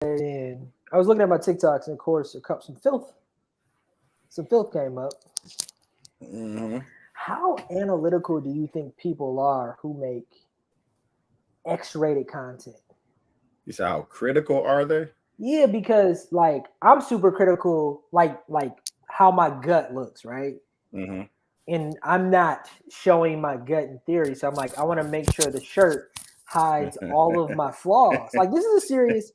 and I was looking at my TikToks, and of course, some filth came up. Mm-hmm. How analytical do you think people are who make X-rated content? You say how critical are they? Yeah, because like I'm super critical, like how my gut looks, right? Mm-hmm. And I'm not showing my gut in theory, so I'm like, I want to make sure the shirt hides all of my flaws. Like this is a serious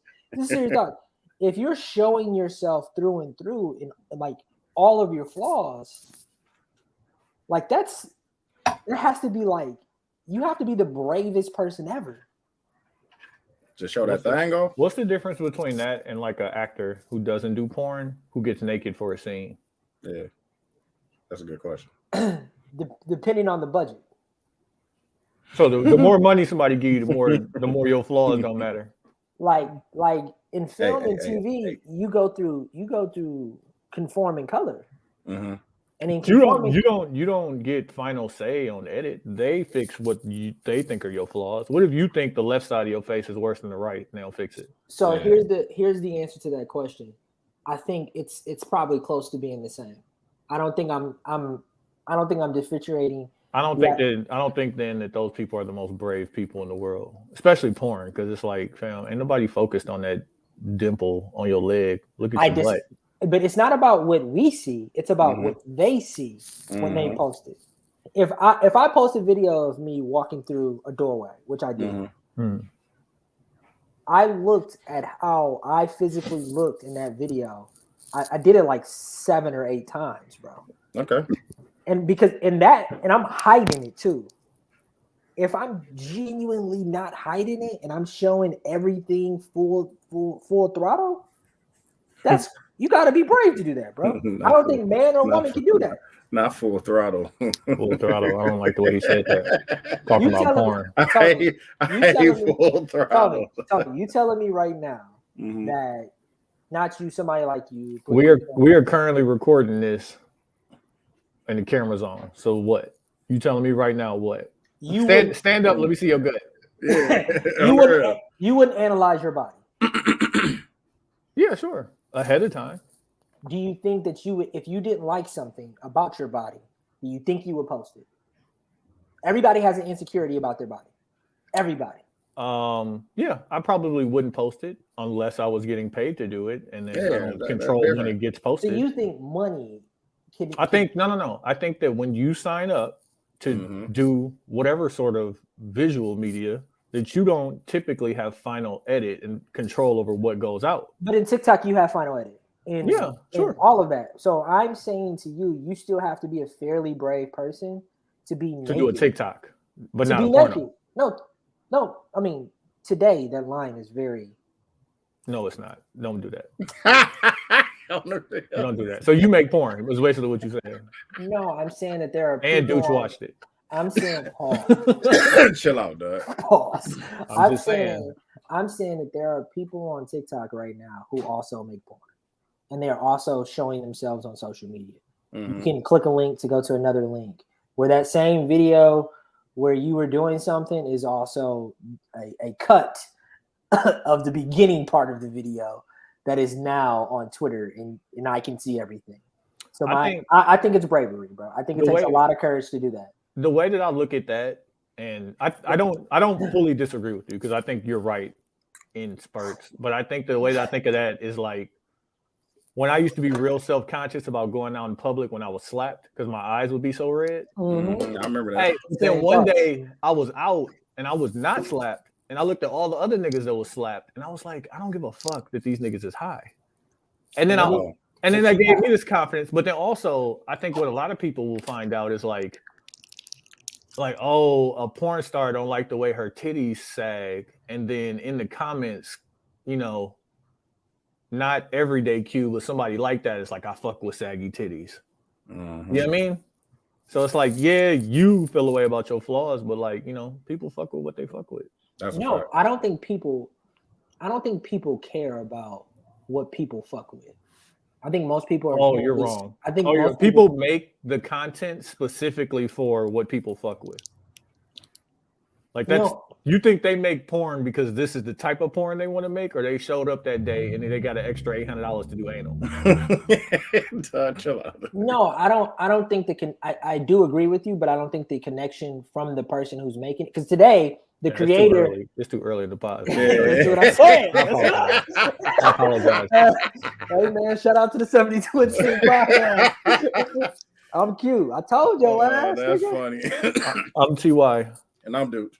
thought. If you're showing yourself through and through in like all of your flaws, like there has to be like you have to be the bravest person ever. Just show that thing off. What's the difference between that and like an actor who doesn't do porn who gets naked for a scene? Yeah, that's a good question. Depending on the budget. So the more money somebody give you, the more your flaws don't matter. Like in film and TV, you go through conforming color. Mm-hmm. And in you don't get final say on edit. They fix what they think are your flaws. What if you think the left side of your face is worse than the right, and they'll fix it? So here's the answer to that question. I think it's probably close to being the same. I don't think I'm differentiating. I don't think then that those people are the most brave people in the world, especially porn, because it's like, fam, ain't nobody focused on that dimple on your leg. Look at your butt. But it's not about what we see; it's about what they see when they post it. If I post a video of me walking through a doorway, which I did, I looked at how I physically looked in that video. I did it like 7 or 8 times, bro. Okay. And because and I'm hiding it too. If I'm genuinely not hiding it and I'm showing everything full throttle, you got to be brave to do that, bro. I don't think man or woman can do that. Not full throttle. Full throttle. I don't like the way he said that. Talking about porn. I hate full throttle. Tony, you telling me right now that not you, somebody like you. We are currently recording this, and the camera's on. So what? You telling me right now what? Stand up. Let me see your gut. Yeah. You wouldn't analyze your body. Yeah, sure. Ahead of time. Do you think that if you didn't like something about your body, do you think you would post it? Everybody has an insecurity about their body. Everybody. Yeah, I probably wouldn't post it unless I was getting paid to do it, and then control when it gets posted. So you think money can? I think no. I think that when you sign up to do whatever sort of visual media, that you don't typically have final edit and control over what goes out. But in TikTok, you have final edit. And all of that. So I'm saying to you, you still have to be a fairly brave person to be naked. To do a TikTok, but to not be a porno. Naked. No. I mean, today that line is very. No, it's not. Don't do that. Don't do that. So you make porn. It was basically what you said. No, I'm saying that there are. And Dooch watched it. I'm saying pause. Chill out, dog. Pause. I'm just saying. I'm saying that there are people on TikTok right now who also make porn. And they're also showing themselves on social media. You can click a link to go to another link where that same video where you were doing something is also a cut of the beginning part of the video that is now on Twitter and I can see everything. So I think it's bravery, bro. I think it takes a lot of courage to do that. The way that I look at that, and I don't fully disagree with you because I think you're right in spurts, but I think the way that I think of that is like when I used to be real self-conscious about going out in public when I was slapped because my eyes would be so red. I remember that. Hey, then one day I was out and I was not slapped, and I looked at all the other niggas that was slapped, and I was like, I don't give a fuck that these niggas is high. And then that gave me this confidence. But then also, I think what a lot of people will find out is like, oh, a porn star don't like the way her titties sag, and then in the comments, you know. Not everyday Q, but somebody like that is like, I fuck with saggy titties. You know what I mean? So it's like, yeah, you feel away about your flaws, but like, you know, people fuck with what they fuck with. No, I don't think people care about what people fuck with. I think most people are. Oh, you're wrong. I think most people make the content specifically for what people fuck with. Like You think they make porn because this is the type of porn they want to make, or they showed up that day and they got an extra $800 to do anal? Chill out. No, I don't think I do agree with you, but I don't think the connection from the person who's making it, because today the creator. It's too early in the pod. That's what I'm saying. I apologize. Hey man, shout out to the 72 and 6 podcast. I'm cute. I told you. That's funny. I'm TY. And I'm Dude.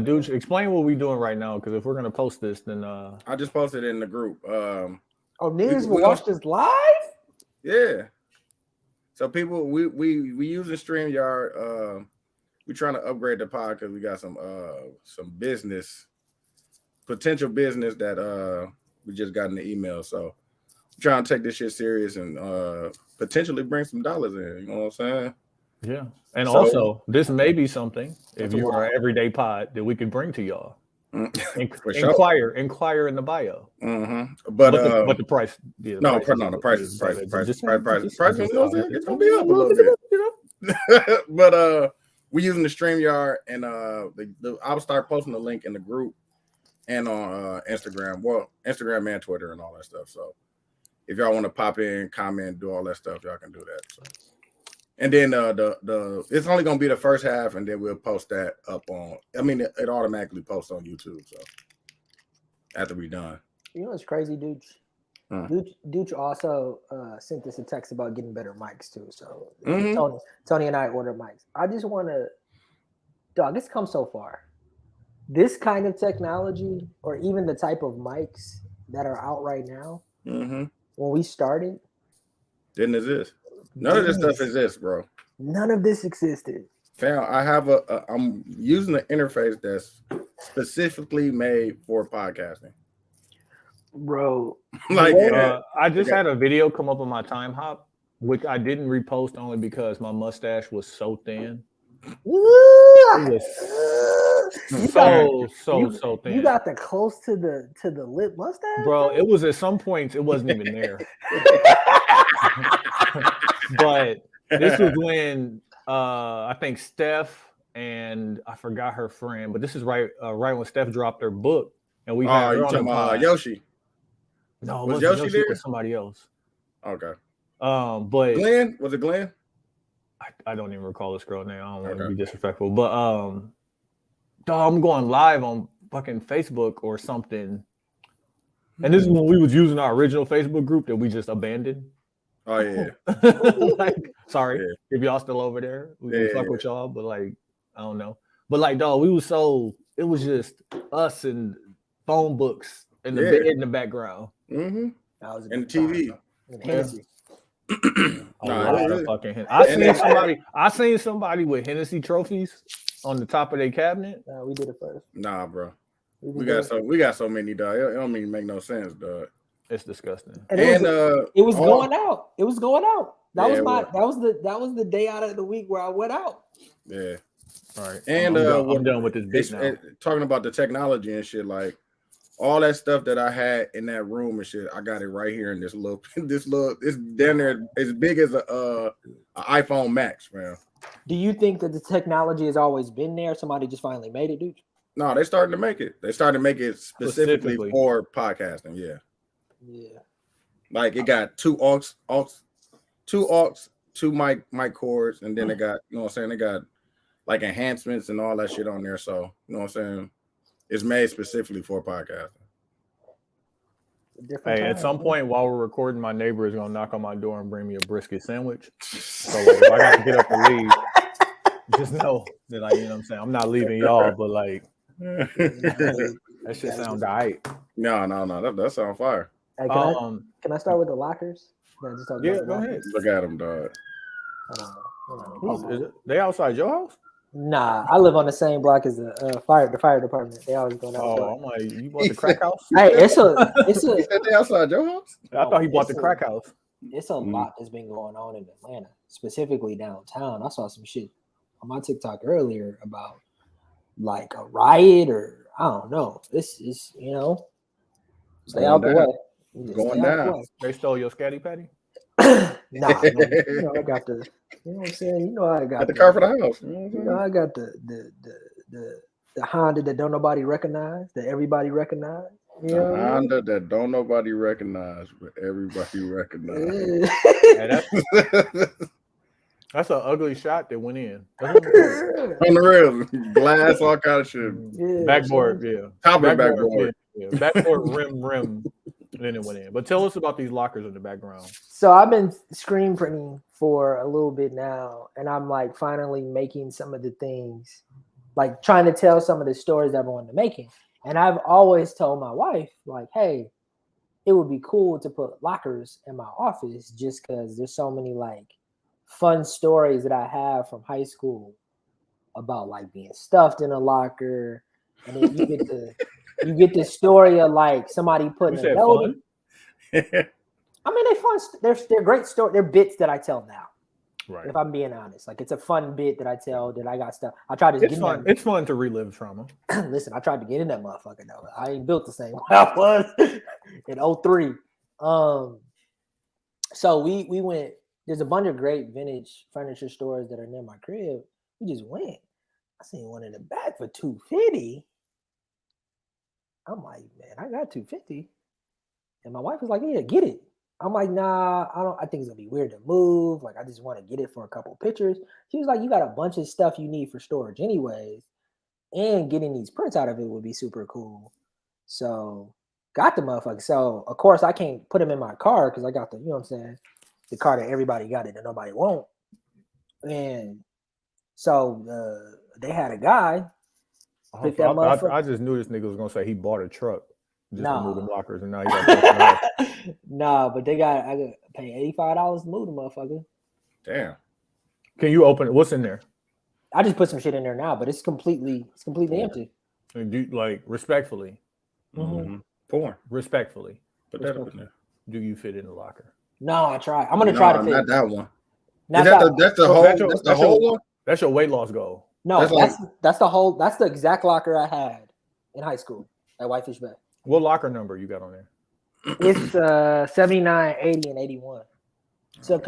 Dude, explain what we're doing right now, because if we're gonna post this, then I just posted it in the group. niggas will watch this live? Yeah. So people, we using StreamYard. We're trying to upgrade the pod because we got some potential business that we just got in the email. So I'm trying to take this shit serious and potentially bring some dollars in. You know what I'm saying? Yeah. And so, also, this may be something, if you are an everyday pod, that we could bring to y'all. Inquire in the bio. Mm-hmm. But the price. Yeah, the price. It's gonna be up a little bit. But we're using the StreamYard, and I'll start posting the link in the group and on Instagram. Well, Instagram and Twitter and all that stuff. So if y'all want to pop in, comment, do all that stuff, y'all can do that. So. And then the it's only gonna be the first half, and then we'll post that up on. I mean, it automatically posts on YouTube. So after we done, you know what's crazy, dude? Dooch also sent us a text about getting better mics too. So Tony and I ordered mics. I just want to, dog. It's come so far. This kind of technology, or even the type of mics that are out right now, when we started, didn't exist. None of this stuff exists, bro. None of this existed. Fam, I have I'm using an interface that's specifically made for podcasting. Bro. I just had a video come up on my time hop, which I didn't repost only because my mustache was so thin. It was so thin. You got the close to the lip mustache, bro. It was at some points it wasn't even there. But this was when I think Steph and I forgot her friend, but this is right when Steph dropped her book, and we had her on the pod. Yoshi. No, was Yoshi there? It was somebody else. Okay. But Glenn, was it Glenn? I don't even recall this girl name. I don't want to be disrespectful, but I'm going live on fucking Facebook or something, and this is when we was using our original Facebook group that we just abandoned. Oh yeah. Sorry if y'all still over there. We fuck with y'all, but I don't know. But dog, it was just us and phone books and the bed in the background. Mm-hmm. And the TV. Hennessy. I seen somebody with Hennessy trophies on the top of their cabinet. We did it first. Nah, bro. We got so many, dog. It don't even make no sense, dog. It's disgusting. And it was going out. It was going out. That was the day out of the week where I went out. Yeah. All right. And I'm done with this bitch now. Talking about the technology and shit, like all that stuff that I had in that room and shit, I got it right here in this little it's down there as big as a iPhone Max, man. Do you think that the technology has always been there? Somebody just finally made it, dude? No, they started to make it. They started to make it specifically for podcasting. Yeah. Yeah. Like it got two aux, two mic cords, and then they got, you know what I'm saying? They got like enhancements and all that shit on there. So, you know what I'm saying? It's made specifically for podcasting. At some point while we're recording, my neighbor is gonna knock on my door and bring me a brisket sandwich. So if I gotta get up and leave, just know that you know what I'm saying, I'm not leaving y'all, but that shit sound alright. No, that sound fire. Hey, can I start with the lockers? Go ahead. Look at them, dog. They outside your house? Nah, I live on the same block as the fire department. They always going out. Oh, I'm like, you bought the crack house? Hey, it's a. You said they outside your house? I thought he bought the crack house. It's a lot that's been going on in Atlanta, specifically downtown. I saw some shit on my TikTok earlier about like a riot or I don't know. This is stay out the way. Going down. They stole your scatty patty? Nah, I got the. You know what I'm saying? I got the car for the house. I got the The Honda that don't nobody recognize, that everybody recognize. You know The what I mean? Honda that don't nobody recognize, but everybody recognize. Hey, that's an ugly shot that went in. On the real, glass, all kind of shit. Yeah, Backboard, so- yeah. Top of the backboard. Yeah. Backboard, rim, and then it went in. But tell us about these lockers in the background. So I've been screen printing for a little bit now, and I'm like finally making some of the things, like trying to tell some of the stories that I've wanted to making. And I've always told my wife, like, hey, it would be cool to put lockers in my office just because there's so many like fun stories that I have from high school about like being stuffed in a locker. And then you get the story of like somebody putting You a said note. fun? I mean, they're fun. They're great stories. They're bits that I tell now. Right. If I'm being honest, like it's a fun bit that I tell that I got stuff. I tried to It's get fun. It's fun to relive trauma. Listen, I tried to get in that motherfucker though. I ain't built the same way I was in 03. So we went. There's a bunch of great vintage furniture stores that are near my crib. We just went. I seen one in the back for $250. I'm like, man, I got $250. And my wife was like, yeah, get it. I'm like, nah, I think it's gonna be weird to move. Like, I just want to get it for a couple pictures. She was like, you got a bunch of stuff you need for storage anyways. And getting these prints out of it would be super cool. So got the motherfucker. So of course I can't put them in my car because I got the, you know what I'm saying, the car that everybody got it and nobody won't. And so they had a guy pick that motherfucker. I just knew this nigga was gonna say he bought a truck just to move them lockers, and now he got Nah, but I got pay $85 to move the motherfucker. Damn. Can you open it? What's in there? I just put some shit in there now, but it's completely empty. And do, like, respectfully. Mm-hmm. Porn. Respectfully. Put that up in there. Do you fit in the locker? No, I try. I'm gonna try to fit. Not that one. That's the whole one. That's your weight loss goal. No, that's the whole. That's the exact locker I had in high school at Whitefish Bay. What locker number you got on there? It's 79, 80, and 81. So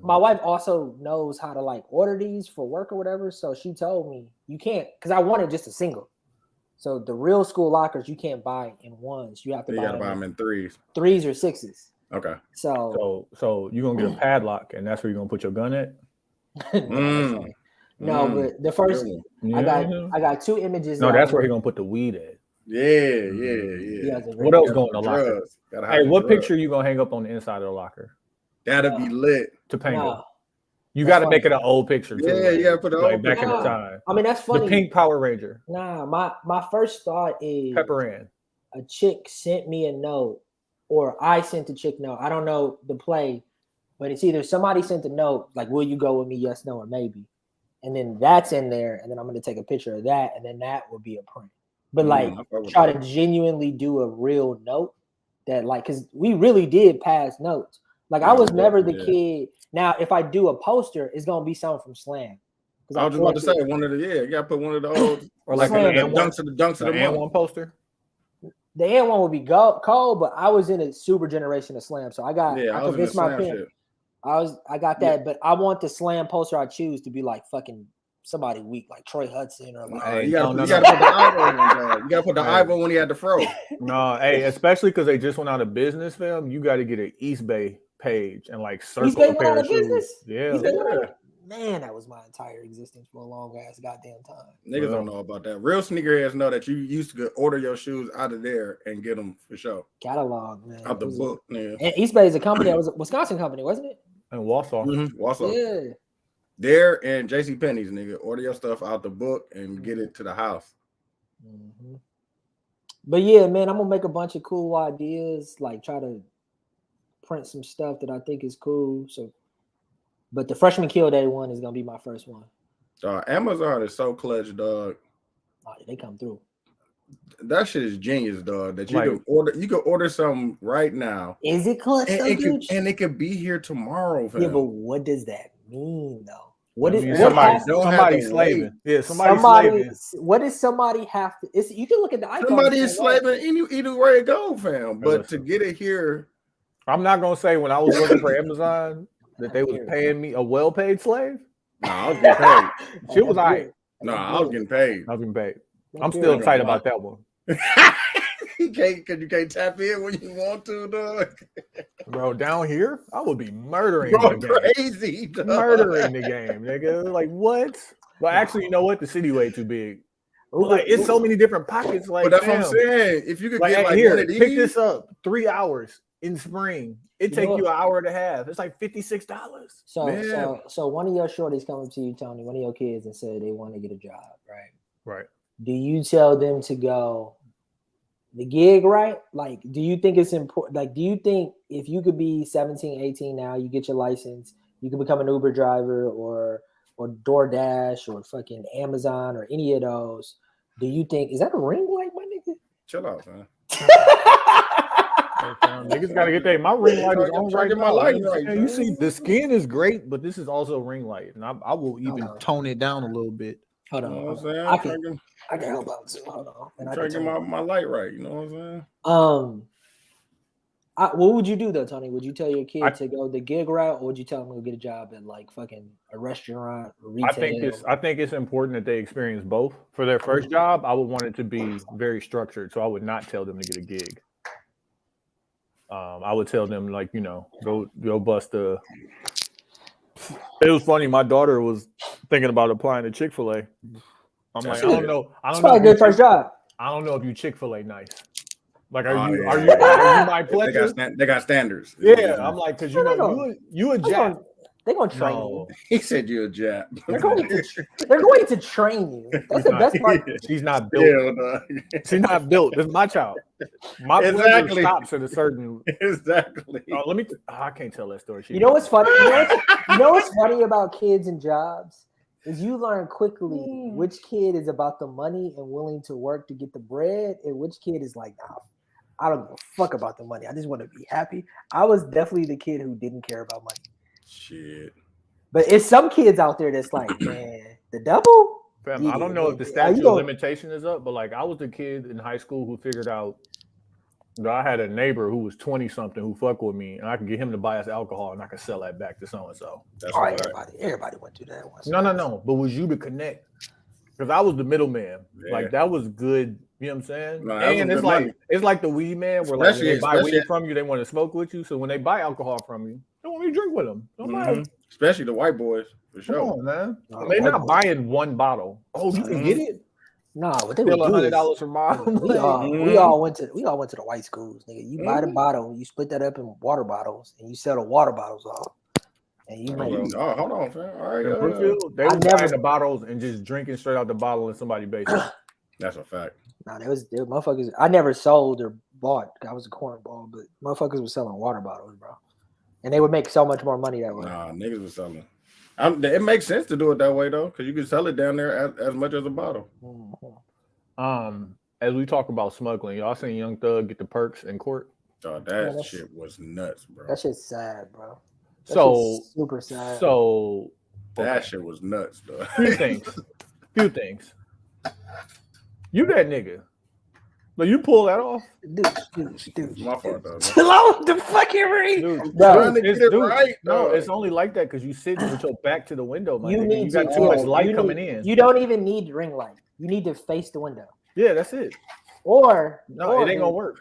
my wife also knows how to like order these for work or whatever. So she told me you can't, because I wanted just a single. So the real school lockers you can't buy in ones. You have to buy them in threes or 6s. Okay. So you're gonna get a padlock, and that's where you're gonna put your gun at. No, but the first I got 2 images. No, that's where he's gonna put the weed at. Yeah. What else going in the locker? Hey, what picture you gonna hang up on the inside of the locker? That'll be lit. Topanga. You got to make it an old picture too. Yeah, you got to put it like back in the time. I mean, that's funny. The pink Power Ranger. Nah, my first thought is Pepper Ann. A chick sent me a note, or I sent a chick note. I don't know the play, but it's either somebody sent a note like, "Will you go with me? Yes, no, or maybe," and then that's in there, and then I'm gonna take a picture of that, and then that would be a print. But like, try to genuinely do a real note that, like, because we really did pass notes. Like, I was never the kid. Now, if I do a poster, it's gonna be something from Slam. I was just about to say one of the you gotta put one of the old or like dunks of the and one poster. The and one would be cold, but I was in a super generation of Slam, so I convinced my parents. I got that, but I want the Slam poster I choose to be like fucking somebody weak, like Troy Hudson or like. You gotta put the Ivo one. You gotta put the Ivo when he had the fro. No, hey, especially because they just went out of business, fam. You got to get an East Bay page and like circle a pair of shoes. Yeah. Man, that was my entire existence for a long ass goddamn time. Niggas don't know about that. Real sneakerheads know that you used to order your shoes out of there and get them for sure. Catalog, man. Out the book, man. And East Bay is a company. That was a Wisconsin company, wasn't it? And Wausau. Wausau. Yeah. There and JC Penney's, nigga. Order your stuff out the book and get it to the house. Mm-hmm. But yeah, man, I'm gonna make a bunch of cool ideas. Like try to print some stuff that I think is cool. So, but the Freshman Kill Day one is gonna be my first one. Amazon is so clutch, dog. Oh, they come through. That shit is genius, dog. That you can order. You can order something right now. Is it clutch? And it could be here tomorrow. Fam. Yeah, but what does that mean, though? What is somebody slaving? Yeah, somebody slaving. What does somebody have to? You can look at the iPhone. Somebody is slaving either way it go, fam. But to get it here, I'm not gonna say when I was working for Amazon that they was paying me a well-paid slave. No, I was getting paid. Shit was alright. No, I was getting paid. I was getting paid. I'm still tight about that one. You can't tap in when you want to, dog. Bro, down here, I would be murdering Bro, the game. crazy, dog. Murdering the game, nigga. Like, what? But actually, you know what? The city way too big. Like, it's so many different pockets. Like, but that's what I'm saying. If you could like, get like here, one of these, pick this up 3 hours in spring. It take you an hour and a half. It's like $56. So one of your shorties coming to you, Tony, one of your kids, and said they want to get a job, right? Right. Do you tell them to go the gig, right? Like, do you think it's important? Like, do you think if you could be 17, 18 now, you get your license, you can become an Uber driver or DoorDash or fucking Amazon or any of those? Do you think, is that a ring light, my nigga? Chill out, man. Niggas gotta get that. My ring light is on right now. My light right, you see, the skin is great, but this is also ring light, and I will even tone it down a little bit. Hold on, you know what I'm saying? I can help out too. Hold on, I'm trying to get my light right. You know what I'm saying? What would you do though, Tony? Would you tell your kid to go the gig route, or would you tell them to go get a job at like fucking a restaurant or retail? I think it's important that they experience both. For their first job, I would want it to be very structured, so I would not tell them to get a gig. I would tell them, like, you know, go bust a. It was funny. My daughter was thinking about applying to Chick-fil-A. I'm like, I don't know. It's probably a good first job. I don't know if you Chick-fil-A nice. Like, are you my pleasure? They got standards. Yeah, I'm like, because you know, you a Jap. They're gonna train you. He said you're a Jap. They're going to train you. That's the best part. She's not built. She's not built. This is my child. My pleasure stops at a certain. Exactly. I can't tell that story. You know what's funny? You know what's funny about kids and jobs is you learn quickly which kid is about the money and willing to work to get the bread, and which kid is like, nah, I don't give a fuck about the money. I just want to be happy. I was definitely the kid who didn't care about money. Shit. But it's some kids out there that's like, man, the double? Fam, I don't know if the statute of limitation is up, but like I was the kid in high school who figured out that I had a neighbor who was 20-something who fucked with me, and I could get him to buy us alcohol, and I could sell that back to so-and-so. That's all right, everybody went through that once. No. But was you to connect? Because I was the middleman. Yeah. Like that was good. You know what I'm saying? No, and it's like the weed man where like when they buy weed from you, they want to smoke with you. So when they buy alcohol from you, they want me to drink with them. Don't Especially the white boys, for sure. Come on, man. They're not buying one bottle. Oh, you can get it? No, what they would do is $100 for bottle. We all went to the white schools, nigga. You buy the bottle, you split that up in water bottles, and you sell the water bottles off. And you make hold on, fam. All right. They were buying the bottles and just drinking straight out the bottle in somebody's basement. That's a fact. No, there was motherfuckers. I never sold or bought. I was a cornball, but motherfuckers were selling water bottles, bro. And they would make so much more money that way. Nah, niggas was selling. It makes sense to do it that way though, because you can sell it down there as much as a bottle. As we talk about smuggling, y'all seen Young Thug get the perks in court? Oh, that shit was nuts, bro. That shit's sad, bro. Super sad. So that shit was nuts, though. Few things. You that nigga. Like you pull that off, dude. My fault, though. Hello, the fucking ring. It's only like that because you sitting with your back to the window, man. You got too much light coming in. You don't even need ring light. You need to face the window. Yeah, that's it. Or it ain't gonna work.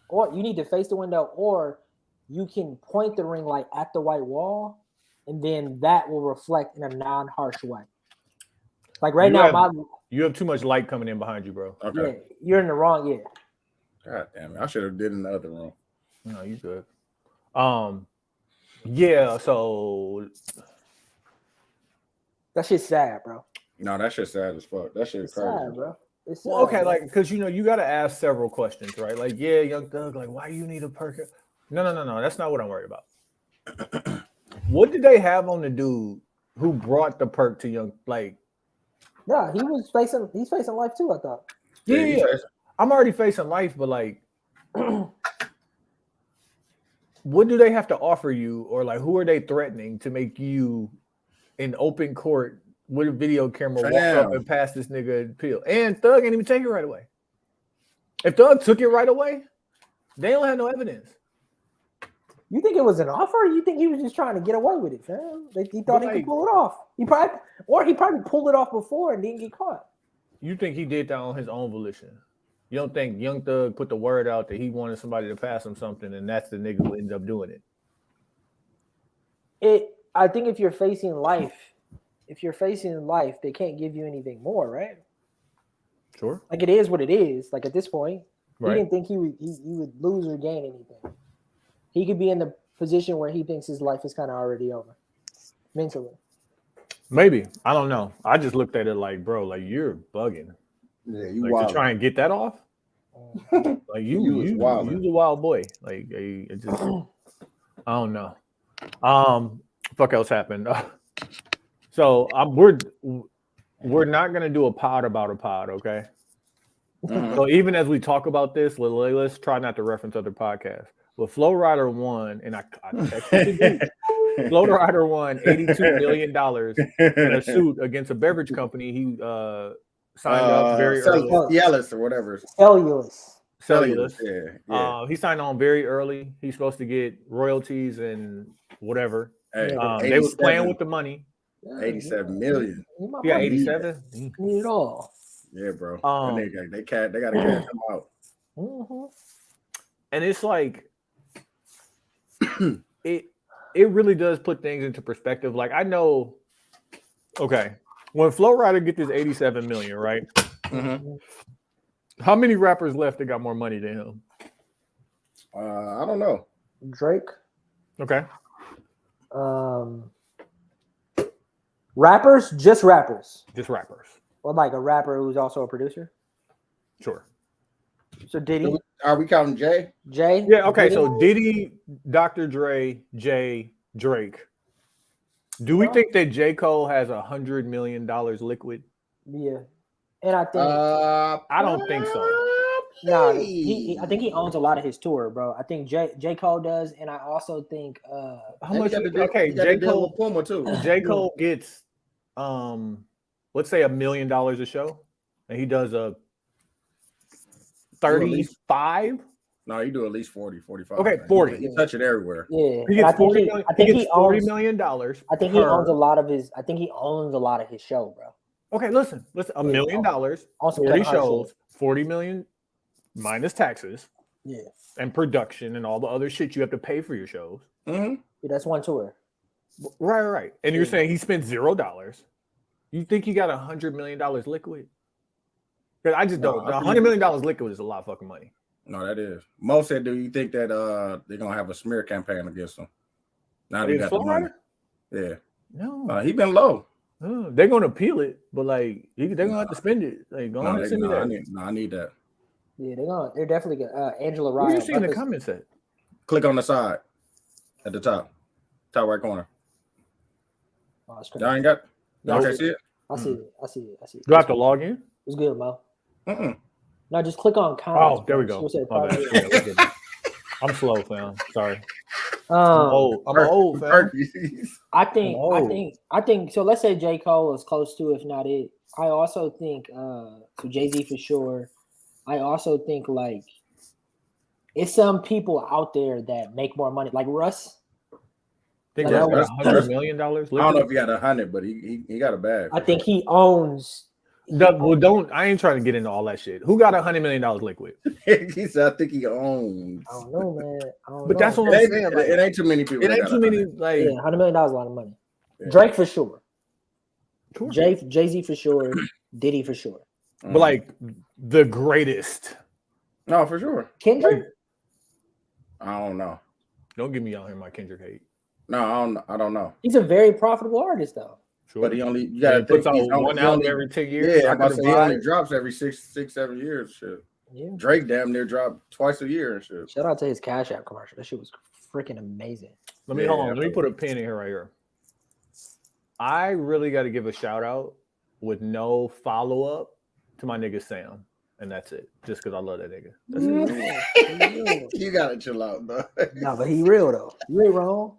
Or you need to face the window, or you can point the ring light at the white wall, and then that will reflect in a non-harsh way. Like you have too much light coming in behind you, bro. Okay. Yeah, you're in the wrong. Yeah. God damn it! I should have did in the other room. No, you good. Yeah. So that shit's sad, bro. No, that shit's sad as fuck. That shit's crazy, sad, bro. It's sad, well, okay, like because you got to ask several questions, right? Like, yeah, Young Thug, like, why you need a perk? No. That's not what I'm worried about. What did they have on the dude who brought the perk to Young? Like, no, he's facing life too. I thought. Yeah. I'm already facing life, but like, what do they have to offer you, or like, who are they threatening to make you in open court with a video camera walk up and pass this nigga a pill? And Thug ain't even take it right away. If Thug took it right away, they don't have no evidence. You think it was an offer? Or you think he was just trying to get away with it, fam? He thought he could pull it off. He probably pulled it off before and didn't get caught. you think he did that on his own volition? You don't think Young Thug put the word out that he wanted somebody to pass him something, and that's the nigga who ended up doing it? I think if you're facing life, they can't give you anything more, right? Sure. Like it is what it is. Like at this point, Right. he didn't think he would lose or gain anything. He could be in the position where he thinks his life is kind of already over, mentally. Maybe. I don't know. I just looked at it like, bro, like you're bugging. Yeah, you Like wild. to try and get that off. Like you's a wild boy. Like it just, I don't know. Fuck else happened. So we're not gonna do a pod about a pod, okay? So even as we talk about this, let's try not to reference other podcasts. But Flow Rider won, and I texted you. Flow Rider won $82 million in a suit against a beverage company. He signed up very early. Cialis or whatever. Cellulose. Yeah. He signed on very early. He's supposed to get royalties and whatever. Hey, they was playing with the money. 87 million. Yeah, 87. Need it all. Yeah, bro. They gotta cash him out. Mm-hmm. And it's like it really does put things into perspective. Like I know, okay, when Flow Rider get this 87 million, right? Mm-hmm. How many rappers left that got more money than him? I don't know. Drake. Okay. Rappers, just rappers. Just rappers. Or like a rapper who's also a producer. Sure. So Diddy. Are we counting Jay? Jay? Yeah, okay. Diddy? So Diddy, Dr. Dre, Jay, Drake. Do we think that J. Cole has $100 million liquid? Yeah. And I think I don't think so. no, I think he owns a lot of his tour, bro. I think J. Cole does, and I also think How much? Okay, J. Cole Puma too. J. Cole gets let's say $1 million a show, and he does a 35. No, you do at least 40, 45. Okay, 40. You touch it everywhere. yeah. He gets $40 million. I think he owns a lot of his. I think he owns a lot of his show, bro. Okay, listen, $1 million, Also 40 shows, 40 million minus taxes, Yeah. and production and all the other shit you have to pay for your shows. Mm-hmm. Yeah, that's one tour. Right. And you're saying he spent $0. You think he got $100 million liquid? Because I just don't. $100 million liquid is a lot of fucking money. No, that is. Mo said, do you think that they're gonna have a smear campaign against him? Now they got the money. Yeah. No. He been low. They're gonna appeal it, but like they're gonna have to spend it. Like, go on and send me that. I need that. Yeah, they're definitely good. Angela Rye. What do you see in the comments at? Click on the side at the top right corner. Oh, it's crazy. Y'all ain't got. No, Okay, see it. I see it. Do I have to log in? It's good, Mo. Mm-mm. No, just click on comments. Oh, there we go. My bad. Yeah, we're good. I'm slow, fam. Sorry. I'm old, fam. I think so. Let's say J. Cole is close to, if not it. I also think so. Jay-Z for sure. I also think like it's some people out there that make more money, like Russ. Think Like, that's $100 million. I don't know if he got 100, but he got a bag. I think he owns. I ain't trying to get into all that shit. Who got $100 million liquid? He said, I think he owns. I don't know, man. But that's what I'm saying. Like, it ain't too many people. It ain't too many. Like, yeah, $100 million is a lot of money. Yeah. Drake for sure. Sure. Jay-Z for sure. Diddy for sure. But like the greatest. No, for sure. Kendrick? I don't know. Don't get me out here my Kendrick hate. No, I don't know. He's a very profitable artist, though. Sure. But you gotta puts think out one album every 10 years. Yeah, he only drops every six, 7 years. Shit. Yeah. Drake damn near dropped twice a year and shit. Shout out to his Cash App commercial. That shit was freaking amazing. Hold on. Let me put a pin in here right here. I really got to give a shout out with no follow up to my nigga Sam, and that's it. Just because I love that nigga. That's it. You gotta chill out, though. No, but he real though. You ain't wrong.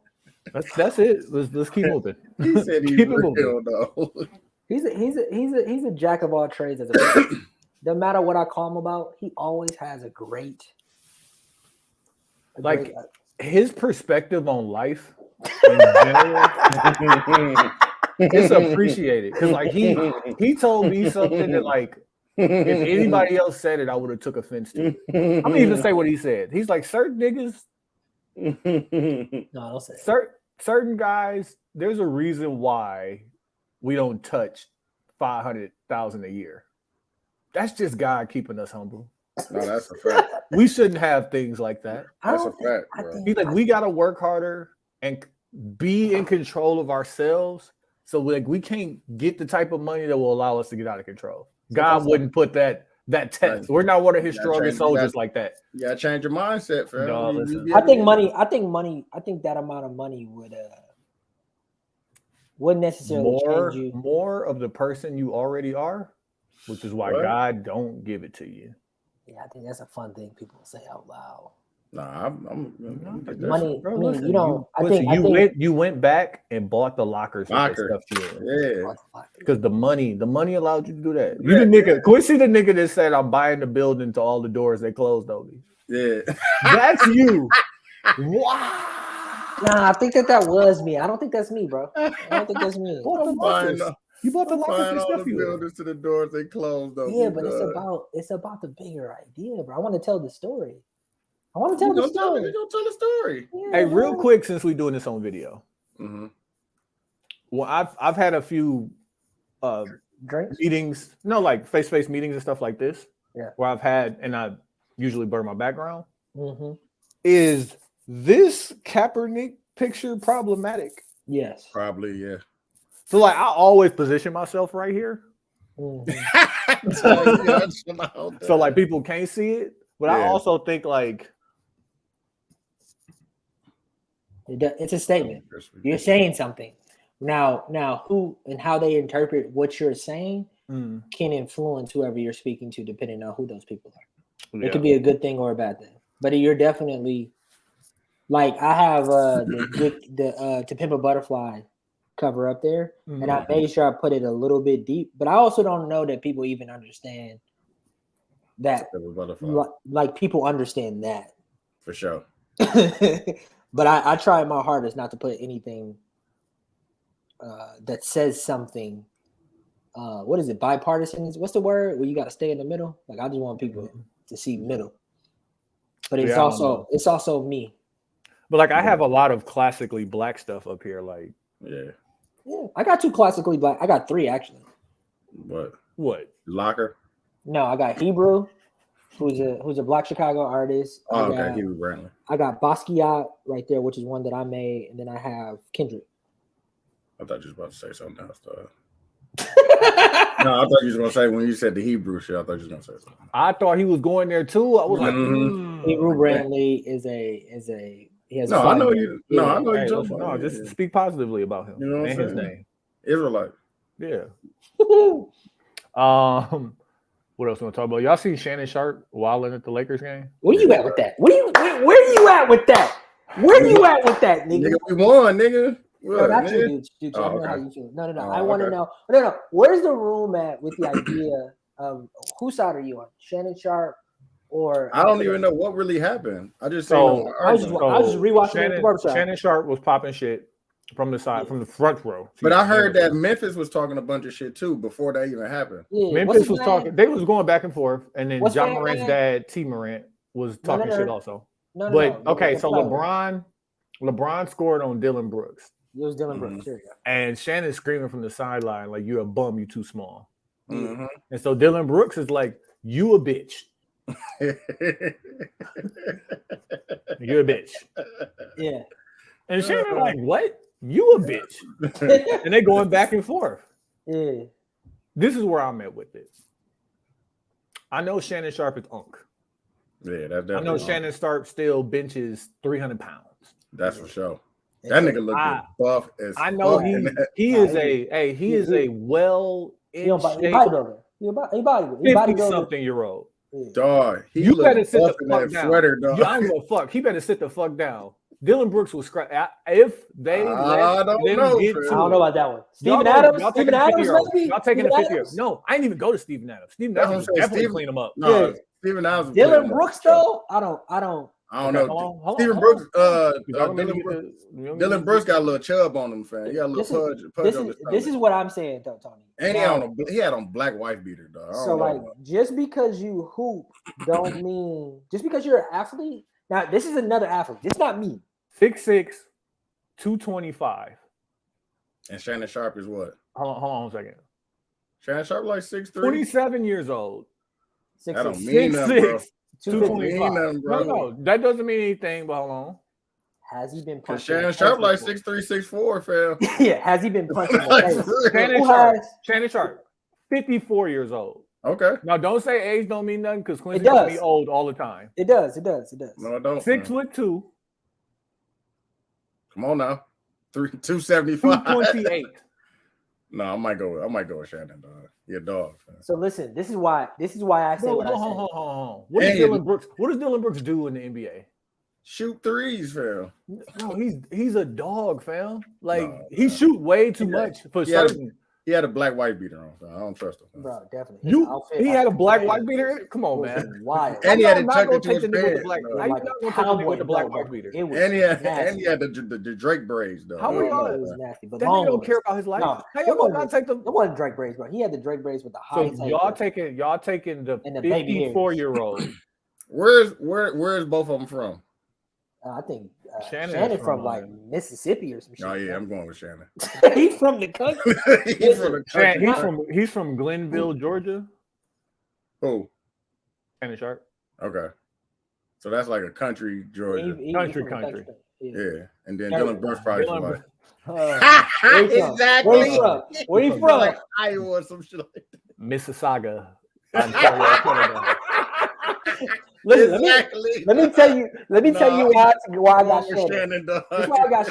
That's it. Let's keep moving. He said he's Keep it real moving. though. He's a jack of all trades as a person. No matter what I call him about, he always has a great his perspective on life in general. It's appreciated because like he told me something that like If anybody else said it, I would have took offense to it. I'm gonna even say what he said. He's like, certain niggas, No, don't say certain guys, there's a reason why we don't touch 500,000 a year. That's just God keeping us humble. No, that's a fact. We shouldn't have things like that. That's a fact, bro. He's like, we gotta work harder and be in control of ourselves. So like we can't get the type of money that will allow us to get out of control. God wouldn't put that test. We're not one of his strongest soldiers like that. You gotta change your mindset, fam. No, listen. I think that amount of money wouldn't necessarily change you. More of the person you already are, which is why God don't give it to you. Yeah, I think that's a fun thing people say out loud. Nah, Money. Bro, I mean, listen, you know, you went back and bought the lockers. Locker. Yeah. Because the money allowed you to do that. You the nigga. Can we see the nigga that said, I'm buying the building to all the doors they closed on me? Yeah. That's you. Wow. Nah, I think that was me. I don't think that's me, bro. I don't think that's me. You bought the lockers and stuff. The buildings to the doors they closed on. Yeah, but it's about the bigger idea, bro. I want to tell the story. I want to tell the story. You're gonna tell the story. Yeah, Hey, real quick, since we're doing this on video. Mm-hmm. Well, I've had a few drinks meetings, like face-to-face meetings and stuff like this. Yeah. Where I've had, and I usually blur my background. Mm-hmm. Is this Kaepernick picture problematic? Yes. Probably, yeah. So like I always position myself right here. Mm-hmm. So like people can't see it. But I also think like it's a statement. You're saying something. Now who and how they interpret what you're saying can influence whoever you're speaking to, depending on who those people are. It could be a good thing or a bad thing. But you're definitely like I have the To Pimp a Butterfly cover up there, and I made sure I put it a little bit deep. But I also don't know that people even understand that. Like people understand that for sure. But I try my hardest not to put anything that says something. What is it? Bipartisan? What's the word? Where you got to stay in the middle? Like I just want people to see middle. But it's also me. But like I have a lot of classically black stuff up here. Like yeah, I got 2 classically black. I got 3 actually. What? Locker? No, I got Hebrew, who's a Black Chicago artist. Oh, okay, Hebrew Brantley. I got Basquiat right there, which is one that I made, and then I have Kendrick. I thought you was about to say something else. No, I thought you was gonna say when you said the Hebrew shit. I thought you was gonna say something. I thought he was going there too. I was like, Hebrew Brantley is a. He has I know you. No, I know you. No, just speak positively about him. You know what I'm saying? His name. Israelite. Yeah. What else we want to talk about? Y'all seen Shannon Sharp wilding at the Lakers game? Where you at with that? Where you at with that? Where you at with that, nigga? Nigga, we won, nigga. No, not you, dude. I know how you feel. No. I want to know. No. Where's the room at with the idea of whose side are you on? Shannon Sharp or? I don't even know what really happened. I just I was just rewatching the barbershop. Shannon Sharp was popping shit from the side, from the front row. But I heard that Memphis was talking a bunch of shit too before that even happened. Yeah. Memphis was talking. They was going back and forth, and then John Morant's dad, T. Morant, was talking shit also. Okay, so LeBron scored on Dylan Brooks. It was Dylan Brooks. Here you go. And Shannon's screaming from the sideline like, "You're a bum. You too small." And so Dylan Brooks is like, "You a bitch. You're a bitch." Yeah. And Shannon like, "What? You a bitch?" And they going back and forth. Yeah. This is where I'm at with it. I know Shannon Sharp is unk. Yeah, that's definitely. I know Shannon Sharp still benches 300 pounds. That's for sure. That nigga look buff as I know fuck. he is a well in shape. He bodybuilder. 50-something-year-old. Dog, you better sit the fuck down. Sweater, dog. I don't give a fuck. He better sit the fuck down. Dylan Brooks was scratch. If they let them get to I don't know about that one. Steven Adams, maybe? Y'all taking the 50. No, I didn't even go to Steven Adams. Steven Adams definitely clean him up. No, Steven Adams. Dylan Brooks though, I don't. I don't know. Steven Brooks, Dylan Brooks got a little chub on him, fam. He got a little pudge on his stomach. This is what I'm saying, though, Tony. And he had on black wife beater, though. So, like, just because you hoop don't mean just because you're an athlete. Now, this is another athlete. This is not me. 6'6", 225. And Shannon Sharp is what? Hold on a second. Shannon Sharp like 6'3". 27 years old. That don't mean nothing, bro. 225. No, that doesn't mean anything, but hold on. Has he been punching? Shannon Sharp like 6'3", 6'4", fam. Yeah, has he been punching? Shannon Sharp, 54 years old. Okay. Now, don't say age don't mean nothing because Quincy can be old all the time. It does. No, it don't. 6'2". Come on now. 275. 228. No, I might go with Shannon, dog. You're a dog. Man. So listen, this is why I say what I say. What does Dylan Brooks do in the NBA? Shoot threes, fam. No, he's a dog, fam. Like he shoot way too much for certain. He had a black white beater on, so I don't trust him. Bro, definitely. He had a black white beater? Come on, man. Why? And he had it tucked into his pants. How you not going to with the black white beater? And he had the Drake braids, though. How we know it was nasty? But that nigga don't care about his life. No, how y'all not take the? It wasn't Drake braids, bro. He had the Drake braids with the high. So y'all taking the 54-year-old. Where's both of them from? I think Shannon from like Mississippi or some shit. Oh yeah, I'm going with Shannon. He's from the country. He's from Glenville, Georgia. Who? Shannon Sharp. Okay, so that's like a country Georgia. Country. Yeah, and then Dylan Brooks probably from like. Exactly. Where you from? Like Iowa or some shit like that. Mississauga. Listen, let me tell you why I got Shannon. This is why I got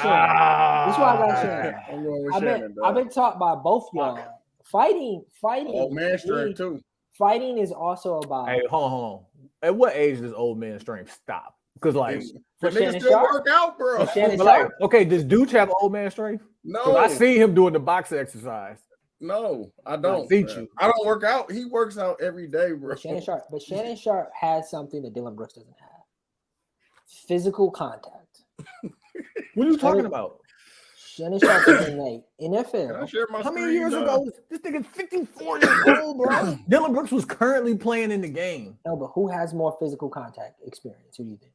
Shannon. I've been taught by both y'all. Fighting. Old man strength too. Fighting is also about. Hey, hold on. At what age does old man strength stop? Because like, the niggas still work out, bro. Okay, does Dooch have old man strength? No, I see him doing the box exercise. No, I don't. I don't work out. He works out every day, bro. But Shannon Sharp has something that Dylan Brooks doesn't have: physical contact. What are you talking about? Shannon Sharp is in the NFL. How many years ago? This nigga's 54 years old, bro. Dylan Brooks was currently playing in the game. No, but who has more physical contact experience? Who do you think?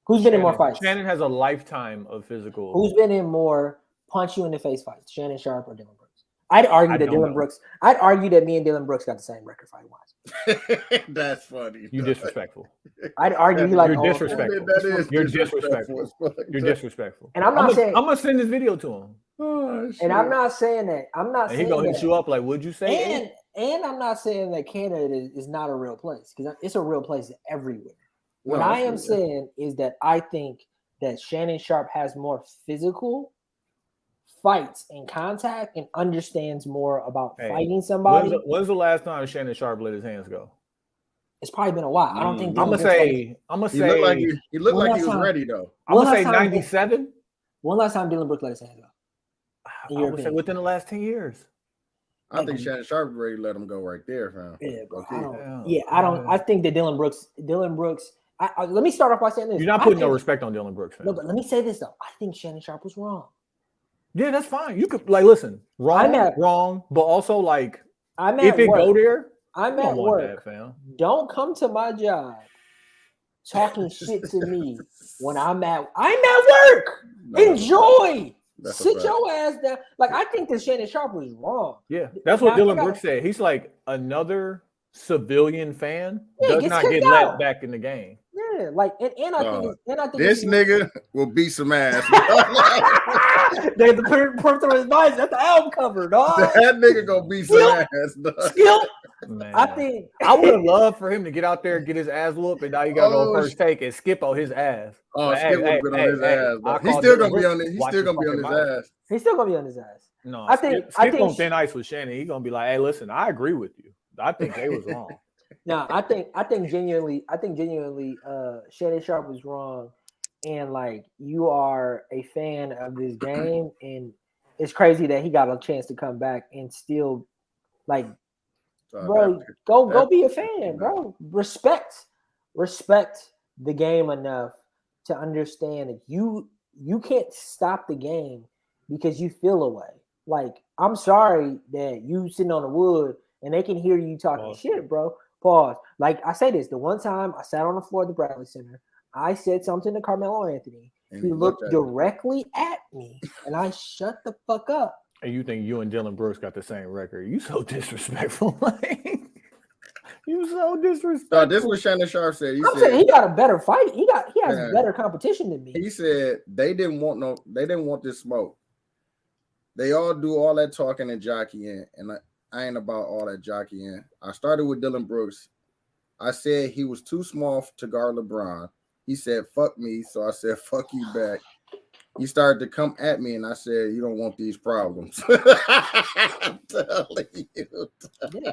Who's been in more fights? Shannon has a lifetime of physical. Who's been in more punch you in the face fights? Shannon Sharp or Dylan Brooks? I'd argue that me and Dylan Brooks got the same record fight wise. That's funny. You disrespectful. I'd argue you're disrespectful. You're disrespectful. You're disrespectful. And I'm gonna send this video to him. Oh, and I'm not saying that. He gonna hit you up like, "What'd you say?" And I'm not saying that Canada is not a real place because it's a real place everywhere. What I am saying is that I think that Shannon Sharp has more physical fights and contact and understands more about fighting somebody. When's the last time Shannon Sharp let his hands go? It's probably been a while. I don't think. I'm gonna say. He looked like he was ready though. I'm gonna say 97. When last time Dylan Brooks let his hands go? I would say within the last 10 years. I think Shannon Sharp ready to let him go right there, fam. Yeah, bro. I don't. I think that Dylan Brooks. Let me start off by saying this. You're not putting no respect on Dylan Brooks. No, but let me say this though. I think Shannon Sharp was wrong. Yeah, that's fine. You could listen, wrong, but also if it go there, I'm at work. Fam. Don't come to my job talking shit to me when I'm at work. Enjoy. Sit your ass down. Like I think that Shannon Sharp was wrong. Yeah, that's what Dylan Brooks said. He's like another civilian fan does not get let back in the game. Yeah, like and I think this nigga will beat some ass. They have to put through his body. That's the album cover, dog. That nigga gonna beat some ass, dog. Man. I would have loved for him to get out there and get his ass whooped, and now you gotta go first take and skip on his ass. Oh, Skip would have been on his ass. He's still gonna be on it. He's still gonna be on his ass. He's still gonna be on his ass. No, I think on thin ice with Shannon. He's gonna be like, "Hey, listen, I agree with you. I think they was wrong." No, I think genuinely, Shannon Sharp was wrong, and like you are a fan of this game, and it's crazy that he got a chance to come back and still, like, bro, go be a fan, bro. Respect the game enough to understand that you can't stop the game because you feel away. Like, I'm sorry that you sitting on the wood and they can hear you talking shit, bro. Pause. Like, I say this, the one time I sat on the floor of the Bradley Center, I said something to Carmelo Anthony. And he looked directly at me, and I shut the fuck up. And you think you and Dylan Brooks got the same record? You so disrespectful. You so disrespectful. This is what Shannon Sharp said. I'm saying he got a better fight. He has better competition than me. He said they didn't want this smoke. They all do all that talking and jockeying, and I ain't about all that jockeying. I started with Dylan Brooks. I said he was too small to guard LeBron. He said, fuck me. So I said, fuck you back. He started to come at me, and I said, you don't want these problems. I'm telling you. Yeah.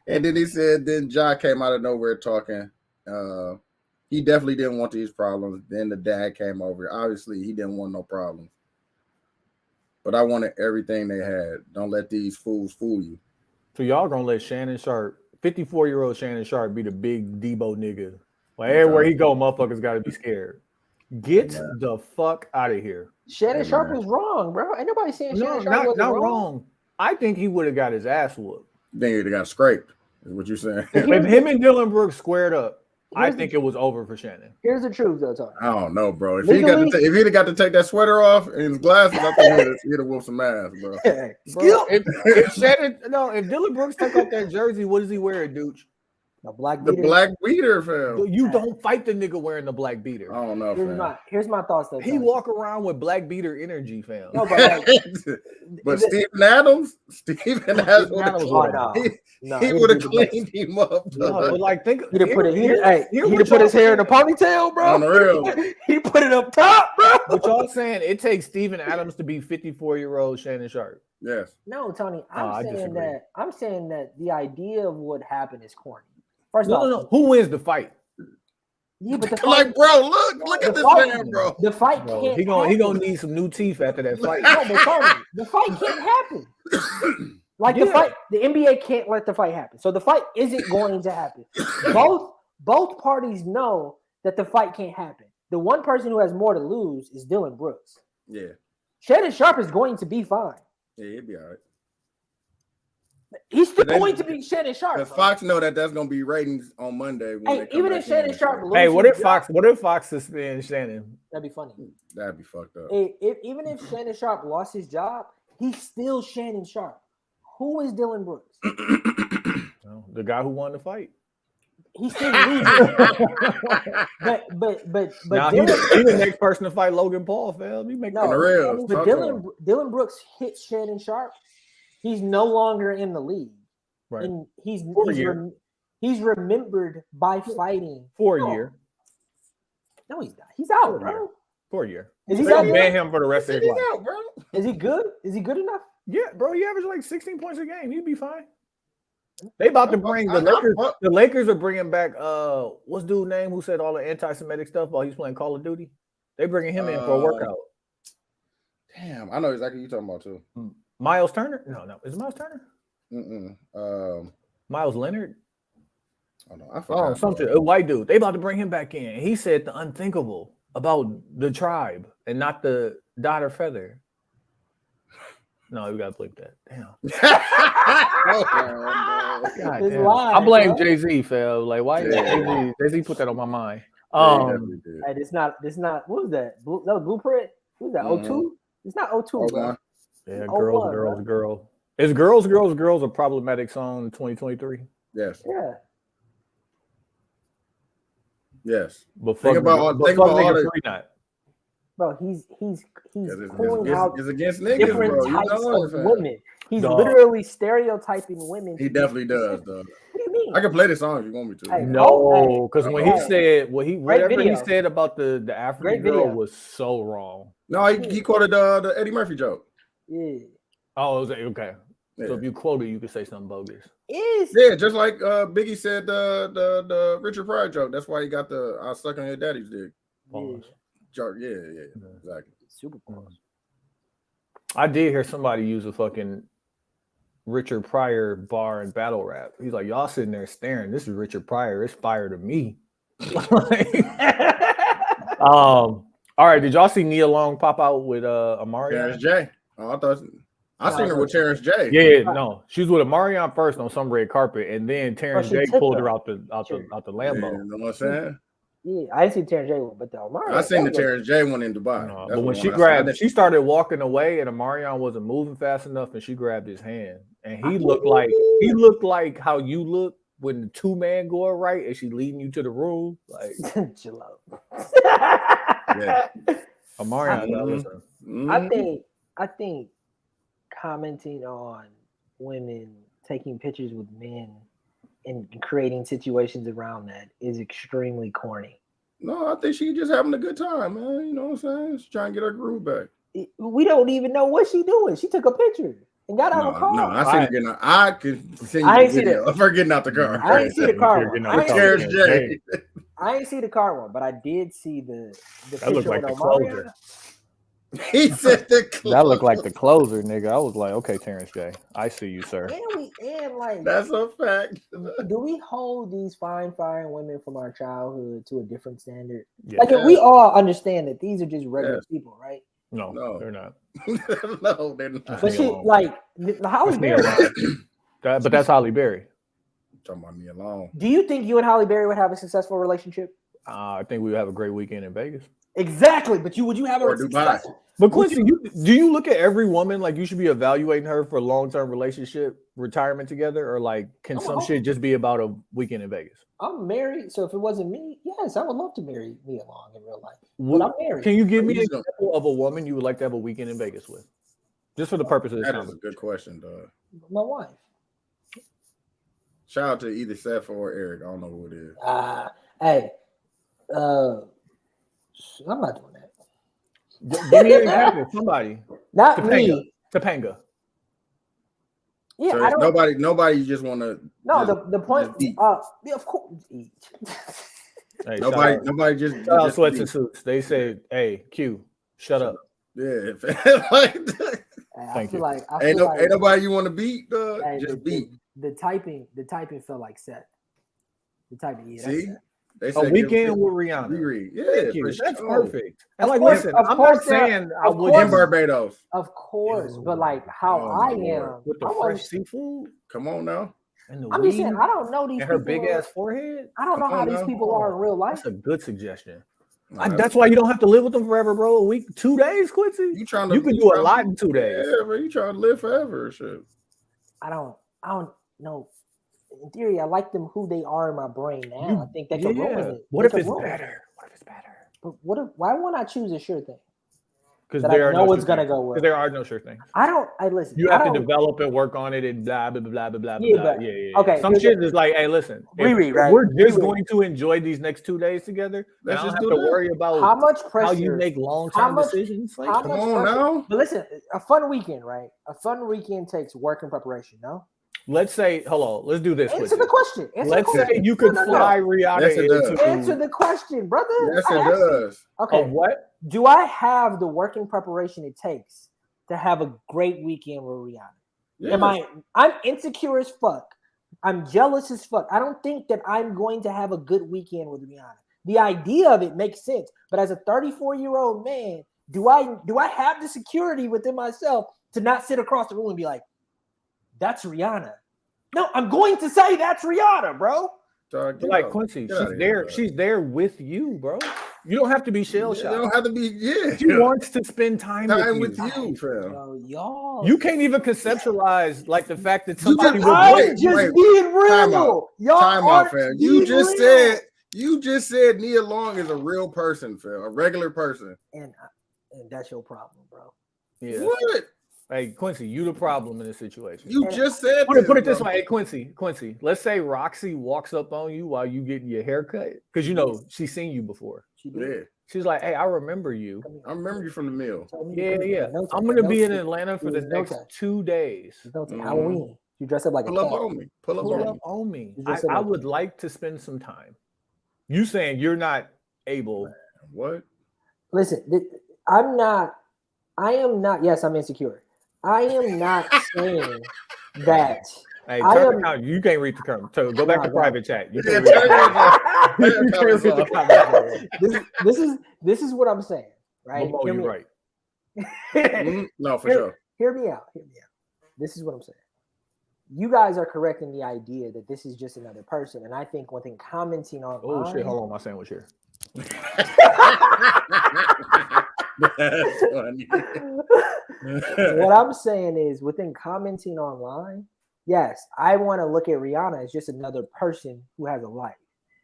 And then he said, then Ja came out of nowhere talking. He definitely didn't want these problems. Then the dad came over. Obviously, he didn't want no problems. But I wanted everything they had. Don't let these fools fool you. So y'all gonna let Shannon Sharp, 54-year-old Shannon Sharp, be the big Debo nigga? Like everywhere he go, motherfuckers got to be scared. Get the fuck out of here. Shannon Sharp was wrong, bro. Ain't nobody saying Shannon Sharp was wrong. I think he would have got his ass whooped. Then he'd have got scraped, is what you're saying. If him and Dylan Brooks squared up, I think it was over for Shannon. Here's the truth, though, Tony. I don't know, bro. If he'd have got to take that sweater off and his glasses, I think he'd have whooped some ass, bro. Bro, if Dylan Brooks took off that jersey, what does he wear, dude? The black beater. The black beater, fam. You don't fight the nigga wearing the black beater. I don't know, fam. Here's my thoughts, though. He walk around with black beater energy, fam. No, but Steven Adams, he would have cleaned him up. No, but like, think he'd put his hair in a ponytail, bro. On the real. He put it up top, bro. But y'all saying it takes Steven Adams to be 54-year-old Shannon Sharp. Yes. No, Tony, I'm saying that the idea of what happened is corny. First off, no. Who wins the fight? Yeah, but the fight, like, bro, look at this man, bro. The fight can't. He gonna need some new teeth after that fight. No, but Tony, the fight can't happen. Like the fight, the NBA can't let the fight happen. So the fight isn't going to happen. Both parties know that the fight can't happen. The one person who has more to lose is Dylan Brooks. Yeah. Shannon Sharp is going to be fine. Yeah, he'll be all right. He's still going to be Shannon Sharp. Because Fox know that that's going to be ratings on Monday. When even if Shannon Sharp loses, hey, what if Fox suspends Shannon? That'd be funny. That'd be fucked up. Even if Shannon Sharp lost his job, he's still Shannon Sharp. Who is Dylan Brooks? The guy who won the fight. He's still losing. but now he's the next person to fight Logan Paul, fam. But Dylan Brooks hit Shannon Sharp. He's no longer in the league. Right. And he's remembered by fighting for a year. No, he's not. He's out, bro. For a year. Is he gonna ban him for the rest of his life? Out, bro. Is he good? Is he good enough? Yeah, bro. He averaged like 16 points a game. He'd be fine. They about to bring the Lakers. The Lakers are bringing back what's dude's name who said all the anti-Semitic stuff while he's playing Call of Duty? They bringing him in for a workout. Damn, I know exactly what you're talking about too. Miles Turner? No. Is it Miles Turner? Miles Leonard? I forgot. Something. A white dude. They about to bring him back in. He said the unthinkable about the tribe and not the dot or feather. No, we gotta bleep that. Damn. God damn. I blame Jay-Z, fam. Like, why did Jay-Z put that on my mind? Hey, it's not. What was that? That was Blueprint. Who's that? O2? It's not O2. Bro. Yeah, girl. Is Girls a problematic song in 2023? Yes. Yeah. Yes. But think about all the bro, he's pulling out it's against niggas, different bro. types of women. He's literally stereotyping women. He definitely does, though. What do you mean? I can play the song if you want me to. Hey, no, because when he said whatever he said about the African girl was so wrong. No, he quoted the Eddie Murphy joke. Yeah. Oh, okay. Yeah. So if you quote it, you could say something bogus. Yeah, just like Biggie said the Richard Pryor joke. That's why he got the "I suck on your daddy's dick." Yeah, exactly. Super pause. I did hear somebody use a fucking Richard Pryor bar in battle rap. He's like, y'all sitting there staring. This is Richard Pryor. It's fire to me. All right. Did y'all see Nia Long pop out with Amarion? Terrence J. Oh, I seen her with Terrence J. Yeah, no, she was with Amarion first on some red carpet, and then Terrence J pulled her out the Lambo. You know what I'm saying? Yeah, I didn't see Terrence J one, but the Amarion. I seen the Terrence J one in Dubai. No, but when she started walking away, and Amarion wasn't moving fast enough, and she grabbed his hand, and he looked like how you look when the two man go right, and she leading you to the room, like chill out. Yeah. Amarion, I think commenting on women taking pictures with men and creating situations around that is extremely corny. No, I think she's just having a good time, man. You know what I'm saying? She's trying to get her groove back. We don't even know what she's doing. She took a picture and got out of the car. No, I seen her getting out. I could see the video of her getting out the car. I ain't see the car one. I ain't see the car one, but I did see the that looked like the closer. He said that looked like the closer, nigga. I was like, okay, Terrence J, I see you, sir. And like that's a fact. Do we hold these fine women from our childhood to a different standard? Yeah. Like we all understand that these are just regular people, right? No, they're not. No, they're not. But she like Halle Berry. But that's Halle Berry. Talking about me alone. Do you think you and Halle Berry would have a successful relationship? I think we would have a great weekend in Vegas. Exactly, but would you have a successful? But Quincy, do you look at every woman like you should be evaluating her for long-term relationship, retirement together, or like can some shit just be about a weekend in Vegas? I'm married, so if it wasn't me, yes, I would love to marry Nia Long in real life. But I'm married. Can you give me an example of a woman you would like to have a weekend in Vegas with? Just for the purpose of this conversation. That is a good question, dog. My wife. Shout out to either Seth or Eric. I don't know who it is. Hey, I'm not doing that. Give me an example. Somebody. Not Topanga. me. Topanga. Yeah, so I don't. Nobody just want to. No, the point. Of course, eat. Hey, nobody just sweats and suits. They say, "Hey, Q, shut up." Yeah, thank you. Ain't nobody you want to beat. Just beat. The typing felt like Seth. The typing, yeah. See. A weekend with Rihanna. Yeah, that's perfect. And like, listen, I'm not saying I would in Barbados. Of course, but like how I am with the fresh seafood. Come on now. I'm just saying I don't know these. And her big ass forehead. I don't know how these people are in real life. That's a good suggestion. That's why you don't have to live with them forever, bro. A week, 2 days, Quincy. You can do a lot in 2 days. Yeah, bro. You trying to live forever, shit. I don't know. In theory, I like them who they are in my brain now. I think they can ruin it. What if it's better? But why won't I choose a sure thing? Because there know it's gonna go well. There are no sure things. Listen. You have to develop and work on it and blah blah blah blah blah blah. Yeah. Okay. Some shit is like, hey, listen. We're just going to enjoy these next 2 days together. Let's just have to worry about how much pressure, how you make long-term decisions. Like, come on now. But listen, a fun weekend, right? A fun weekend takes work and preparation. No. Let's say, hello. Let's do this. Answer the question. Let's say you could fly Rihanna. Answer the question, brother. Yes, it does. Okay. What? Do I have the working preparation it takes to have a great weekend with Rihanna? Yeah. I'm insecure as fuck. I'm jealous as fuck. I don't think that I'm going to have a good weekend with Rihanna. The idea of it makes sense, but as a 34-year-old man, do I have the security within myself to not sit across the room and be like, that's Rihanna? No, I'm going to say that's Rihanna, bro. Like Quincy, she's there with you, bro. You don't have to be shell-shocked. You don't have to be, She wants to spend time with you, fam. Y'all. You can't even conceptualize like the fact that somebody was just being real. Time out, fam. You just said Nia Long is a real person, fam. A regular person. And that's your problem, bro. Yeah. What? Hey, Quincy, you the problem in this situation. You just said put it this way. Hey, Quincy, let's say Roxy walks up on you while you getting your hair cut. Because, she's seen you before. She's like, hey, I remember you. I remember you from the mill. Yeah. I'm going to be in Atlanta for the next 2 days. Halloween. You dress up like Pull up on me. Pull up on me. I would like to spend some time. You saying you're not able. What? Listen, I am not. Yes, I'm insecure. I am not saying that. Hey, you can't read the comment. So go back to private chat. You can't This is what I'm saying, right? Oh, you're right. No, for sure. Hear me out. This is what I'm saying. You guys are correct in the idea that this is just another person, and I think one thing commenting on. Oh shit! Hold on, my sandwich here. That's funny. What I'm saying is, within commenting online, yes, I want to look at Rihanna as just another person who has a life.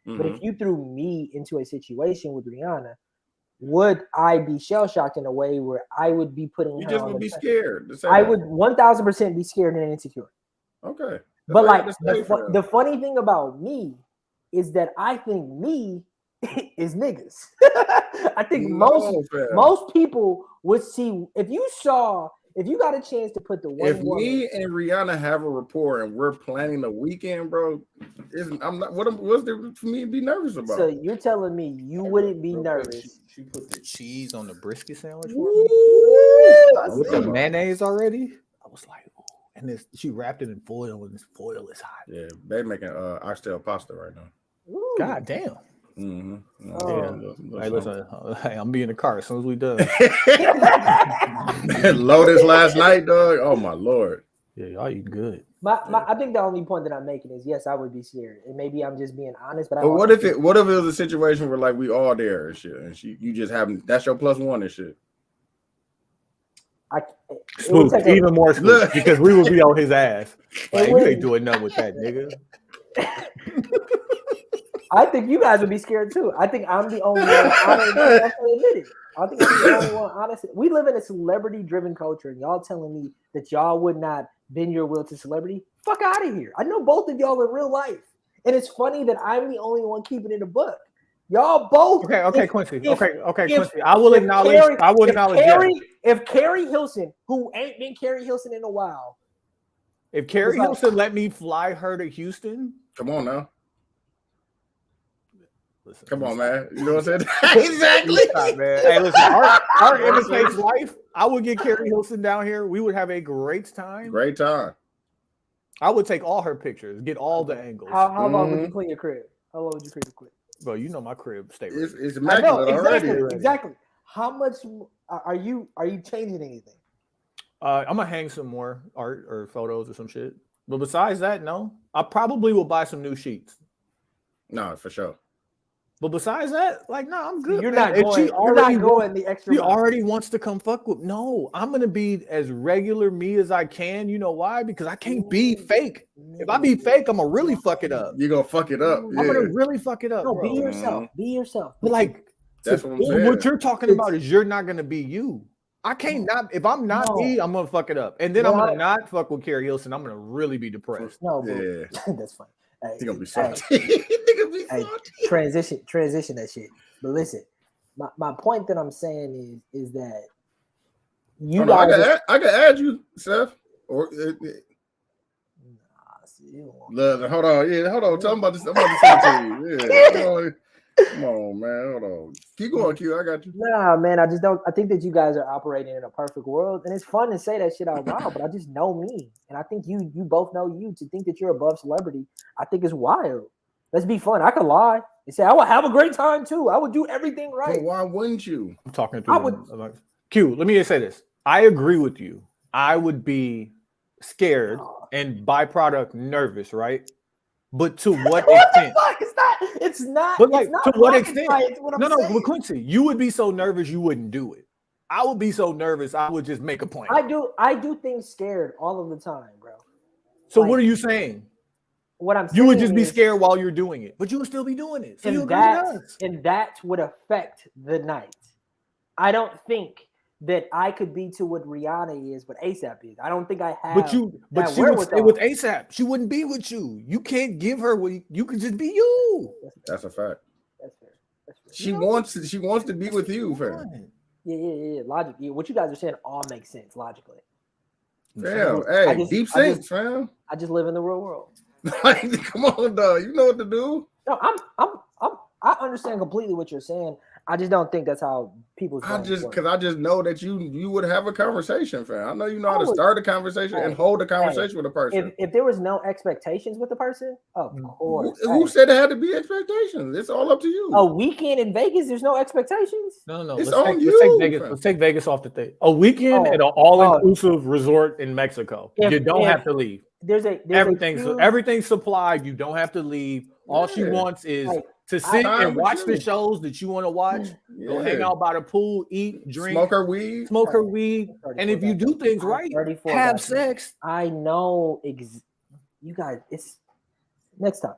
Mm-hmm. But if you threw me into a situation with Rihanna, would I be shell shocked in a way where I would be putting? You just would be scared. I would 1,000% be scared and insecure. Okay. But like the funny thing about me is that I think me is niggas. I think most people would see if you got a chance to put the one. If me and Rihanna have a rapport and we're planning a weekend, bro, what's there for me to be nervous about? So you're telling me you wouldn't be nervous? She put the cheese on the brisket sandwich with the mayonnaise already. I was like, ooh. And this, she wrapped it in foil, and this foil is hot. Yeah, they're making oxtail pasta right now. Ooh. God damn. Mm-hmm. Hey, listen. Hey, I'm be in the car as soon as we done. Lotus last night, dog. Oh my lord. Yeah, y'all eat good. I think the only point that I'm making is yes, I would be scared, and maybe I'm just being honest. But what if it was a situation where like we all there and shit, and you just haven't? That's your plus one and shit. Smooth, even more smooth, because we would be on his ass. Like, you ain't doing nothing with that, nigga. I think you guys would be scared too. I think I'm the only one. I think I'm the only one. Honestly, we live in a celebrity-driven culture, and y'all telling me that y'all would not bend your will to celebrity? Fuck out of here! I know both of y'all in real life, and it's funny that I'm the only one keeping it in the book. Y'all both. Okay, Quincy. Quincy. I will acknowledge. If Carrie Hilson, who ain't been Carrie Hilson in a while, if Carrie Hilson let me fly her to Houston, come on now. Listen, come on, man. You know what I'm saying? Exactly. Man. Hey, listen, our imitates life. I would get Carrie Hilson down here. We would have a great time. Great time. I would take all her pictures, get all the angles. How long would you clean your crib? How long would you clean your crib? Bro, you know my crib stay ready. It's immaculate already. Exactly. How much are you changing anything? I'm gonna hang some more art or photos or some shit. But besides that, no. I probably will buy some new sheets. No, for sure. But besides that, like, no, I'm good. You're not going the extra. She already wants to come fuck with. No, I'm gonna be as regular me as I can. You know why? Because I can't be fake. If I be fake, I'm gonna really fuck it up. You're gonna fuck it up. I'm gonna really fuck it up. No, bro. be yourself. Be yourself. But like, that's what I'm saying. What you're talking about is you're not gonna be you. I can't not. If I'm not me, I'm gonna fuck it up, and then I'm gonna not fuck with Carrie Hilson. I'm gonna really be depressed. No, but that's fine. He's gonna be salty. Transition that shit. But listen, my point that I'm saying is that you guys. I can add you, Seth. Or hold on. Tell me about this. I'm about to say it to you. Yeah. Come on, man. Hold on. Keep going, Q. I got you. Nah, man. I just don't. I think that you guys are operating in a perfect world, and it's fun to say that shit out loud. But I just know me, and I think you both know you. To think that you're above celebrity, I think is wild. Let's be fun. I could lie and say I would have a great time too. I would do everything right. But why wouldn't you? I'm talking to Q. Let me just say this. I agree with you. I would be scared and byproduct nervous, right? But to what extent? It's not. But like, not to what extent? No, but Quincy, you would be so nervous you wouldn't do it. I would be so nervous I would just make a point. I do things scared all of the time, bro. So what are you saying? What I'm saying, you would just be scared while you're doing it, but you would still be doing it. So and that would affect the night. I don't think that I could be to what Rihanna is, what ASAP is. I don't think I have. But she would stay with ASAP. She wouldn't be with you. You can't give her what you could just be you. That's a fact. That's fair. She wants to be with you, fam. Yeah. Logic. Yeah, what you guys are saying all makes sense logically. Damn, hey, deep sense, fam. I just live in the real world. Come on, dog. You know what to do. No, I understand completely what you're saying. I just don't think that's how people's. I just know that you would have a conversation, fam. I know you know how to start a conversation and hold a conversation with a person. If there was no expectations with the person, of course. Who said there had to be expectations? It's all up to you. A weekend in Vegas, there's no expectations. No. It's let's on take you. Vegas. Let's take Vegas off the thing. A weekend at an all-inclusive resort in Mexico. You don't have to leave. Everything's supplied. You don't have to leave. All she wants is to sit and watch the shows that you want to watch. Go hang out by the pool, eat, drink, smoke her weed. And if you do things right, have sex. I know. You guys, it's next time.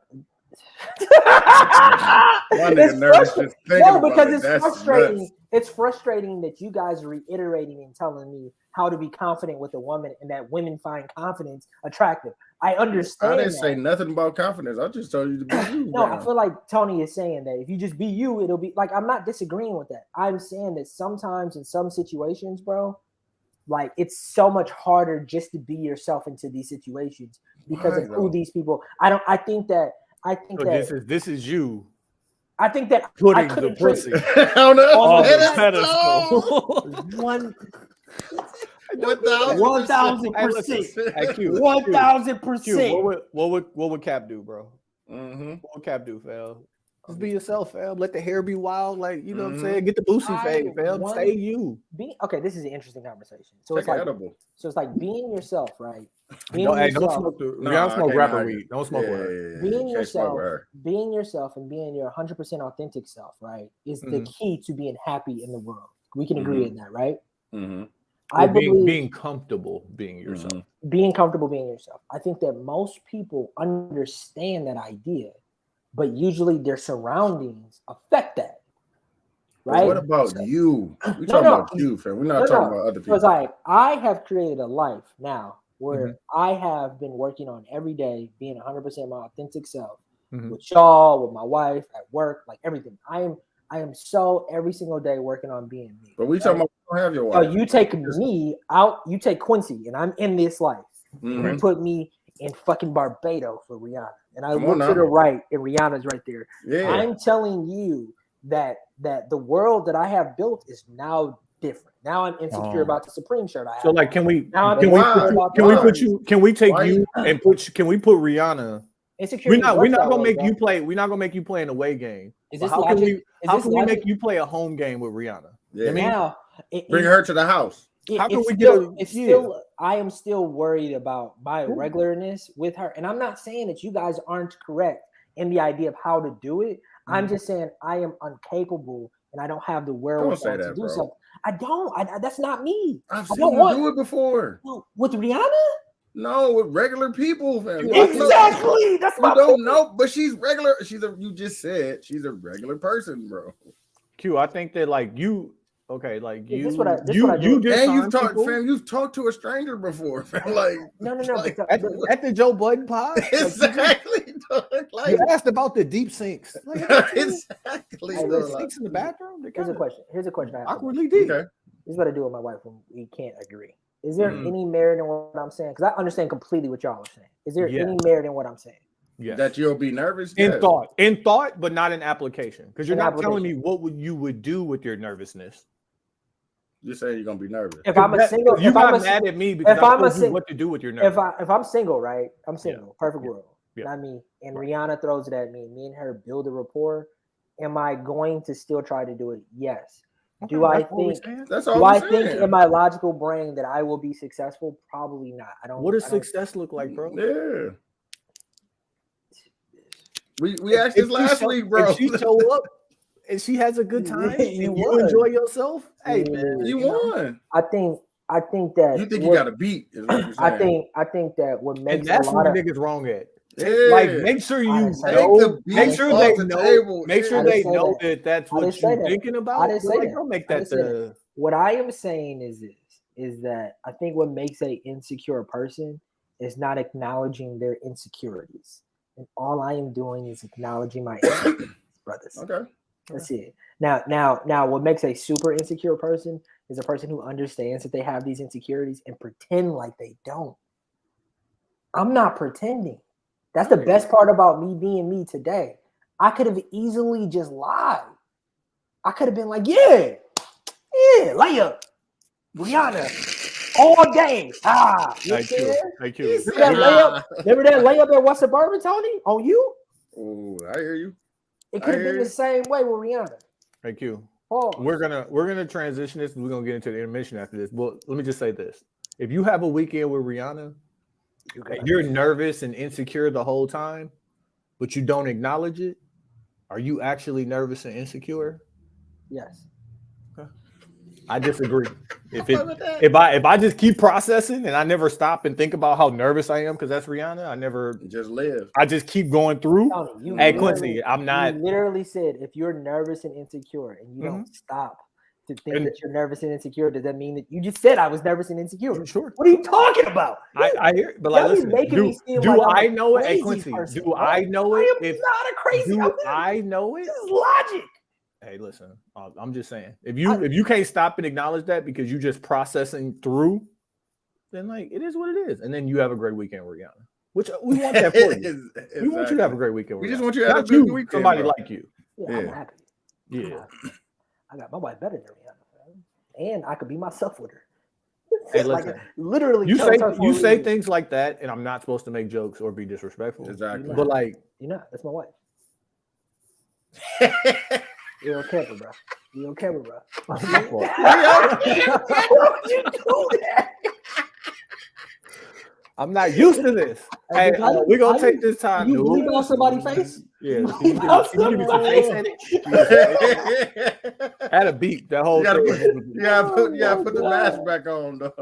Because it's frustrating. Nuts. It's frustrating that you guys are reiterating and telling me how to be confident with a woman and that women find confidence attractive. I understand. I didn't say nothing about confidence. I just told you to be you. No, I feel like Tony is saying that if you just be you, it'll be like, I'm not disagreeing with that. I'm saying that sometimes in some situations, bro, like it's so much harder just to be yourself into these situations because of who these people. I think that this is you. I think that putting the pussy on the pedestal. 1,000%. What would Cap do, bro? What would Cap do, fam? Just be yourself, fam. Let the hair be wild, like you know what I'm saying. Get the boosie fade, fam. Stay you. Okay, this is an interesting conversation. So it's like edible. So it's like being yourself, right? Don't smoke rapper weed. Don't smoke with her. Being yourself and being your 100% authentic self, right, is the key to being happy in the world. We can agree on that, right? I believe being comfortable being yourself. Being comfortable being yourself. I think that most people understand that idea, but usually their surroundings affect that. Right? What about you? We're talking about you, fam. We're not talking about other people. Because I have created a life now where I have been working on every day being 100% my authentic self with y'all, with my wife, at work, like everything. I am so every single day working on being me. But we talking about you don't have your wife. So you take me out, you take Quincy, and I'm in this life. You put me in fucking Barbados for Rihanna. And I look to the right, and Rihanna's right there. Yeah. I'm telling you that the world that I have built is now different. Now I'm insecure about the Supreme shirt I have. So like, can we take you and can we put Rihanna? We're not gonna make you play. We're not gonna make you play an away game. How can we make you play a home game with Rihanna? Yeah. Now bring her to the house. I am still worried about my regularness with her, and I'm not saying that you guys aren't correct in the idea of how to do it. I'm just saying I am incapable and I don't have the wherewithal to do something. I don't. That's not me. I've seen you do it before. No, with Rihanna? No, with regular people. Fam. Exactly. That's my don't know, but she's regular. You just said she's a regular person, bro. Q, I think that like you. Okay, like you, you've talked to a stranger before, fam. Like no, like, at the Joe Budden pod, exactly. Like, you asked about the deep sinks, like, exactly. Sinks in the bathroom. Here's a question. Awkwardly deep. Okay. This is what I do with my wife when we can't agree. Is there any merit in what I'm saying? Because I understand completely what y'all are saying. Is there any merit in what I'm saying? Yes. That you'll be nervous in thought, but not in application. Because you're not telling me what you would do with your nervousness. You're saying you're gonna be nervous. If I'm a single, you're not mad at me because I told you what to do with your nerves. If I'm single, right? I'm single. Yeah. Perfect world. Yeah. Not me. And Rihanna throws it at me. Me and her build a rapport. Am I going to still try to do it? Yes. Do I think in my logical brain that I will be successful? Probably not. I don't. What does success look like, bro? Yeah. We asked this last week, bro. If she show up and she has a good time and you enjoy yourself, hey man, you won. I think that you think you got a beat. Is what you're saying. I think that what makes and that's a lot what of niggas wrong at. Yeah. Like make sure they know that that's what you're thinking about. I didn't say that. Don't make that. What I am saying is that I think what makes an insecure person is not acknowledging their insecurities. And all I am doing is acknowledging my insecurities, brothers. Okay. That's it. Now, what makes a super insecure person is a person who understands that they have these insecurities and pretend like they don't. I'm not pretending. That's the best part about me being me today. I could have easily just lied. I could have been like, yeah, layup, Rihanna, all day. Thank you. Thank you. Remember that layup at What's Suburban, Tony? On you? Oh, I hear you. It could have been the same way with Rihanna. Thank you. Oh. We're gonna transition this. We're gonna get into the intermission after this. Well, let me just say this: if you have a weekend with Rihanna, you're nervous and insecure the whole time, but you don't acknowledge it. Are you actually nervous and insecure? Yes. I disagree. If I just keep processing and I never stop and think about how nervous I am because that's Rihanna, I never just live. I just keep going through. Tony, hey Quincy, I'm not. You literally said if you're nervous and insecure and you don't stop to think that you're nervous and insecure, does that mean that you just said I was nervous and insecure? Sure. What are you talking about? I hear it, but like, listen, do I know it? Hey Quincy, do I know it? I am not a crazy. I know it? This is logic. Hey, listen, I'm just saying, if you can't stop and acknowledge that because you're just processing through, then like it is what it is, and then you have a great weekend with Rihanna, which we want that for you. Exactly. We want you to have a great weekend. We just want you to have a good weekend. Somebody like you. Yeah, I'm happy. Yeah, I got my wife better than Rihanna, and I could be myself with her. Hey, listen, like, literally, you say things like that, and I'm not supposed to make jokes or be disrespectful. Exactly, but like, that's my wife. You're on camera, bro. You're on camera, bro. Why would you do that? I'm not used to this. Hey, we're gonna take this time. You bleep on somebody's face? Yeah. Can you give me some face edit? Had a beat that whole thing. Put the mask back on, dog.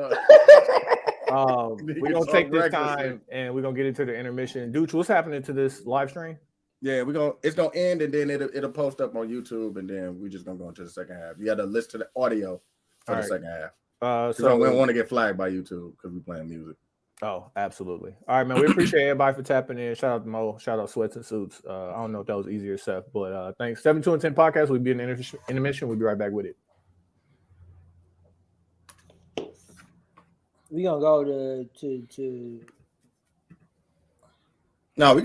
We're gonna take this time and we're gonna get into the intermission. Dude, what's happening to this live stream? Yeah, it's gonna end and then it'll post up on YouTube and then we're just gonna go into the second half. You got to listen to the audio for the second half. So we don't want to get flagged by YouTube because we're playing music. Oh, absolutely. All right, man. We appreciate everybody for tapping in. Shout out to Mo. Shout out Sweats and Suits. I don't know if that was easier stuff, but thanks. 7, 2, and 10 podcast. We'll be in intermission. We'll be right back with it. We're gonna go to No, we